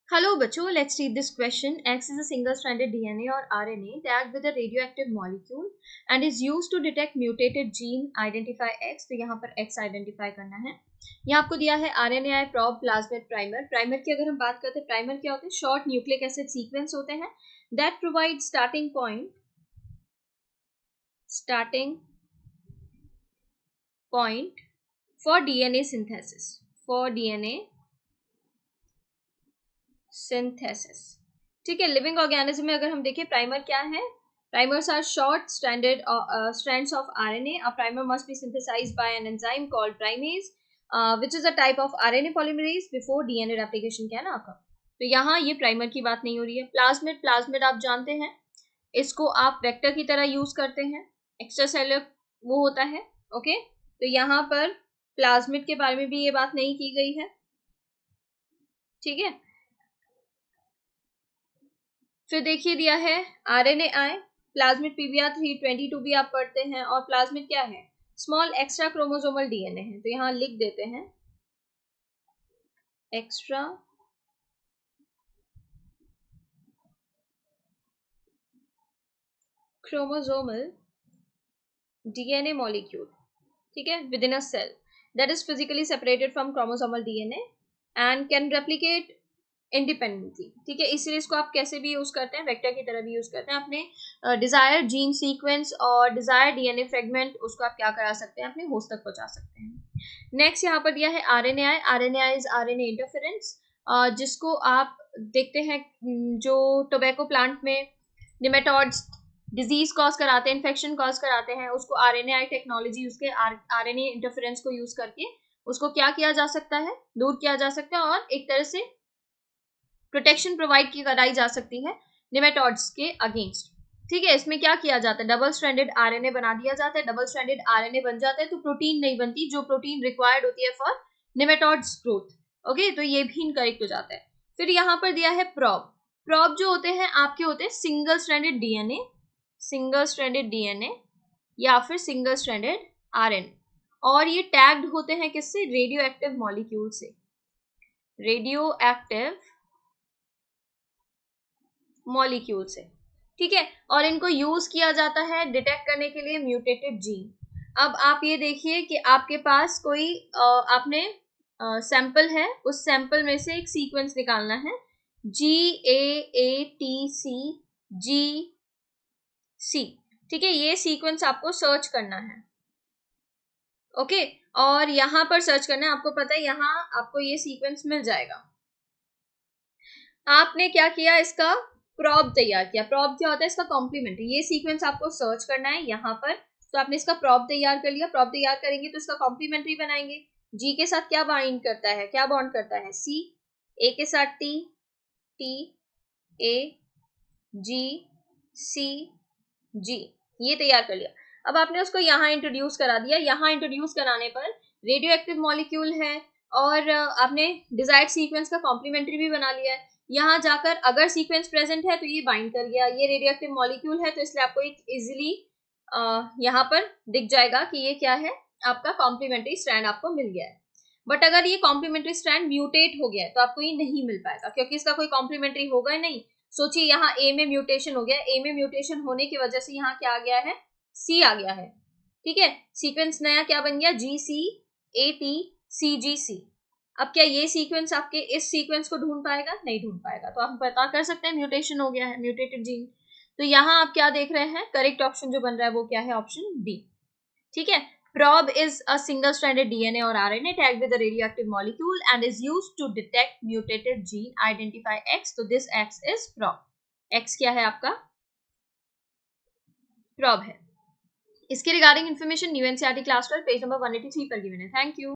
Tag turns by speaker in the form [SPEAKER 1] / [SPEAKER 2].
[SPEAKER 1] Hello, बच्चों. Let's read this question. X is a single-stranded DNA or RNA tagged with a radioactive molecule and is used to detect mutated gene. Identify X. तो यहाँ पर X identify करना है. यहाँ आपको दिया है RNA, probe, plasmid, primer. Primer की अगर हम बात करते हैं, primer क्या होते हैं? Short nucleic acid sequence होते हैं that provide starting point for DNA synthesis. ठीक है. लिविंग ऑर्गेनिज्म में अगर हम देखें, प्राइमर क्या है? Primers are short strands of RNA. A primer must be synthesized by an enzyme called primase, which is a type of RNA polymerase before DNA replication can occur. तो यहाँ ये primer की बात नहीं हो रही है. प्लाज्मिड आप जानते हैं, इसको आप वेक्टर की तरह यूज करते हैं. एक्स्ट्रा सेलुलर वो होता है. ओके, तो यहाँ पर प्लाज्मिड के बारे में भी ये बात नहीं की गई है. ठीक है. फिर देखिए दिया है RNAi, प्लाज्मिड PBR 322 भी आप पढ़ते हैं. और प्लाज्मिड क्या है? स्मॉल एक्स्ट्रा क्रोमोसोमल DNA है. तो यहां लिख देते हैं एक्स्ट्रा क्रोमोसोमल DNA मॉलिक्यूल. ठीक है, within a cell that is physically separated from chromosomal DNA and can replicate independently. ठीक है, इसलिए इसको आप कैसे भी यूज करते हैं, वेक्टर की तरह भी यूज करते हैं. अपने डिजायर्ड जीन सीक्वेंस और डिजायर्ड DNA फ्रेगमेंट उसको आप क्या करा सकते हैं, अपने होस्ट तक पहुंचा सकते हैं. नेक्स्ट यहाँ पर दिया है RNAi इज RNA इंटरफेरेंस, जिसको आप देखते हैं जो टोबैको प्लांट में निमेटोड्स डिजीज कॉज कराते हैं, इन्फेक्शन कॉज कराते हैं, उसको RNAi टेक्नोलॉजी उसके RNA इंटरफेरेंस को यूज करके उसको क्या किया जा सकता है, दूर किया जा सकता है और एक तरह से प्रोटेक्शन प्रोवाइड की कराई जा सकती है निमेटोड्स के अगेंस्ट. ठीक है, इसमें क्या किया जाता है, डबल स्ट्रैंडेड RNA बना दिया जाता है. डबल स्ट्रैंडेड RNA बन जाता है तो प्रोटीन नहीं बनती जो प्रोटीन रिक्वायर्ड होती है फॉर निमेटोड्स ग्रोथ. ओके, तो ये भी इनकरेक्ट हो जाता है. फिर यहाँ पर दिया है प्रॉब जो होते हैं आपके होते हैं सिंगल स्ट्रैंडेड DNA या फिर सिंगल स्ट्रैंडेड RNA, और ये टैग्ड होते हैं किससे? रेडियो एक्टिव मॉलिक्यूल से. मॉलिक्यूल से. ठीक है, और इनको यूज किया जाता है डिटेक्ट करने के लिए म्यूटेटेड जीन. अब आप ये देखिए कि आपके पास कोई आपने सैंपल है, उस सैंपल में से एक सीक्वेंस निकालना है GAATCGC. ठीक है, ये सीक्वेंस आपको सर्च करना है. ओके, और यहां पर सर्च करना है. आपको पता है यहां आपको ये सीक्वेंस मिल जाएगा. आपने क्या किया, इसका प्रॉब तैयार किया. प्रॉब क्या होता है? इसका कॉम्प्लीमेंट. ये सीक्वेंस आपको सर्च करना है यहाँ पर, तो आपने इसका प्रॉब तैयार कर लिया. प्रॉब तैयार करेंगे तो इसका कॉम्प्लीमेंट्री बनाएंगे. जी के साथ क्या बाइंड करता है, क्या बॉन्ड करता है? सी. ए के साथ टी, ए, जी, सी, जी. ये तैयार कर लिया. अब आपने उसको यहाँ इंट्रोड्यूस करा दिया. यहाँ इंट्रोड्यूस कराने पर रेडियो एक्टिव मॉलिक्यूल है और आपने डिजायर्ड सीक्वेंस का कॉम्प्लीमेंट्री भी बना लिया है. यहाँ जाकर अगर सीक्वेंस प्रेजेंट है तो ये बाइंड कर गया. ये रेडियोएक्टिव मॉलिक्यूल है तो इसलिए आपको इजीली यहाँ पर दिख जाएगा कि ये क्या है, आपका कॉम्प्लीमेंट्री स्ट्रैंड आपको मिल गया है. बट अगर ये कॉम्प्लीमेंट्री स्ट्रैंड म्यूटेट हो गया है तो आपको ये नहीं मिल पाएगा क्योंकि इसका कोई कॉम्प्लीमेंट्री होगा ही नहीं. सोचिए यहाँ ए में म्यूटेशन हो गया. ए में म्यूटेशन होने की वजह से यहाँ क्या आ गया है? सी आ गया है. ठीक है, सीक्वेंस नया क्या बन गया? GCATCGC. अब क्या ये सीक्वेंस आपके इस सीक्वेंस को ढूंढ पाएगा? नहीं ढूंढ पाएगा. तो आप पता कर सकते हैं म्यूटेशन हो गया है, म्यूटेटेड जीन. तो यहाँ आप क्या देख रहे हैं, करेक्ट ऑप्शन जो बन रहा है वो क्या है? Option B. ठीक है, probe is a single stranded DNA or RNA tagged with a radioactive molecule and is used to detect mutated gene. Identify X. तो this X is probe. X क्या है आपका? probe है. इसके regarding information new NCERT class 12 page number 183 पर given है. Thank you.